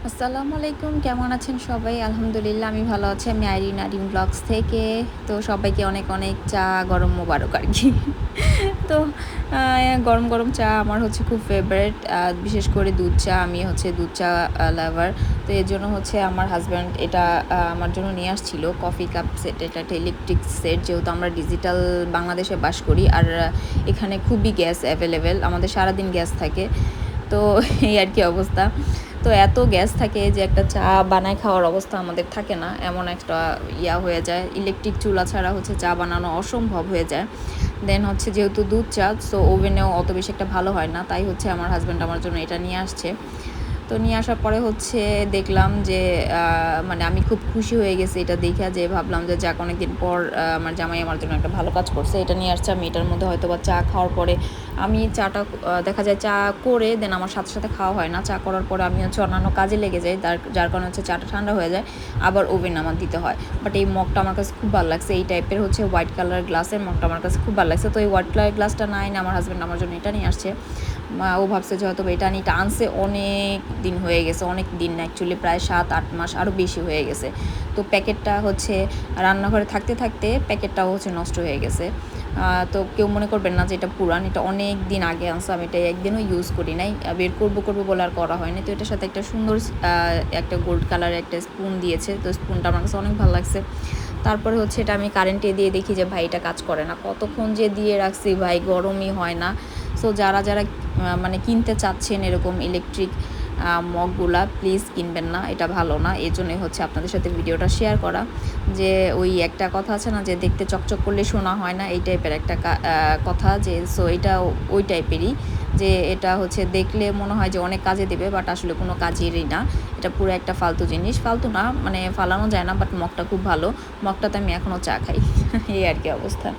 আসসালামু আলাইকুম, কেমন আছেন সবাই? আলহামদুলিল্লাহ আমি ভালো আছি। আমি আইরিন ব্লগস থেকে। তো সবাইকে অনেক, অনেক চা গরম মোবারক আরকি। তো আ গরম, গরম চা আমার হচ্ছে খুব ফেভারিট। বিশেষ করে দুধ চা। আমি হচ্ছে দুধ চা লাভার। তো এজন্য হচ্ছে আমার হাসব্যান্ড এটা আমার জন্য নিয়ে আসছিল। কফি কাপ সেট, এটা একটা ইলেকট্রিক সেট। যেহেতু আমরা ডিজিটাল বাংলাদেশে বাস করি। আর এখানে খুবই গ্যাস এভেলেবেল। আমাদের সারাদিন গ্যাস থাকে। তো এই আরকি অবস্থা। তো এত গ্যাস থাকে যে একটা চা বানায় খাওয়ার অবস্থা আমাদের থাকে না, এমন একটা হয়ে যায়। ইলেকট্রিক চুলা ছাড়া হচ্ছে চা বানানো অসম্ভব হয়ে যায়। দেন হচ্ছে যেহেতু দুধ চা, সো ওভেনেও অত বেশি একটা ভালো হয় না, তাই হচ্ছে আমার হাজব্যান্ড আমার জন্য এটা নিয়ে আসছে। তো নিয়ে আসার পরে হচ্ছে দেখলাম যে মানে আমি খুব খুশি হয়ে গেছি এটা দেখে, যে ভাবলাম যে যাক অনেকদিন পর আমার জামাই আমার জন্য একটা ভালো কাজ করছে, এটা নিয়ে আসছে। আমি এটার মধ্যে হয়তো বা চা খাওয়ার পরে আমি চাটা দেখা যায় চা করে দেন আমার সাথে সাথে খাওয়া হয় না। চা করার পরে আমি হচ্ছে অন্যান্য কাজে লেগে যাই, যার কারণে হচ্ছে চাটা ঠান্ডা হয়ে যায়, আবার ওভেন আমার দিতে হয়। বাট এই মগটা আমার কাছে খুব ভালো লাগছে, এই টাইপের হচ্ছে হোয়াইট কালার গ্লাসের মগটা আমার কাছে খুব ভালো লাগছে। তো এই হোয়াইট কালার গ্লাসটা না এনে আমার হাজব্যান্ড আমার জন্য এটা নিয়ে আসছে। ও ভাবছে যে হয়তো এটা নিয়ে আনছে অনেক দিন হয়ে গেছে, অনেক দিন না অ্যাকচুয়ালি প্রায় 7-8 মাস আরও বেশি হয়ে গেছে। তো প্যাকেটটা হচ্ছে রান্নাঘরে থাকতে থাকতে প্যাকেটটাও হচ্ছে নষ্ট হয়ে গেছে। তো কেউ মনে করবেন না যে এটা পুরান, এটা অনেক দিন আগে আনছে, আমি এটা একদিনও ইউজ করি নাই, বের করবো করবো বলে আর করা হয়নি। তো এটার সাথে একটা সুন্দর একটা গোল্ড কালারের একটা স্পুন দিয়েছে, তো স্পুনটা আমার কাছে অনেক ভালো লাগছে। তারপরে হচ্ছে এটা আমি কারেন্টে দিয়ে দেখি যে ভাই এটা কাজ করে না, কতক্ষণ যে দিয়ে রাখছি ভাই, গরমই হয় না। সো যারা যারা মানে কিনতে চাচ্ছেন এরকম ইলেকট্রিক মগগুলা, প্লিজ কিনবেন না, এটা ভালো না। এই জন্যই হচ্ছে আপনাদের সাথে ভিডিওটা শেয়ার করা, যে ওই একটা কথা আছে না যে দেখতে চকচক করলে শোনা হয় না, এই টাইপের একটা কথা, যে সো এটা ওই টাইপেরই, যে এটা হচ্ছে দেখলে মনে হয় যে অনেক কাজে দেবে, বাট আসলে কোনো কাজেরই না। এটা পুরো একটা ফালতু জিনিস, ফালতু না মানে ফালানো যায় না, বাট মগটা খুব ভালো। মগটাতে আমি এখনও চা খাই। এই আর কি অবস্থা।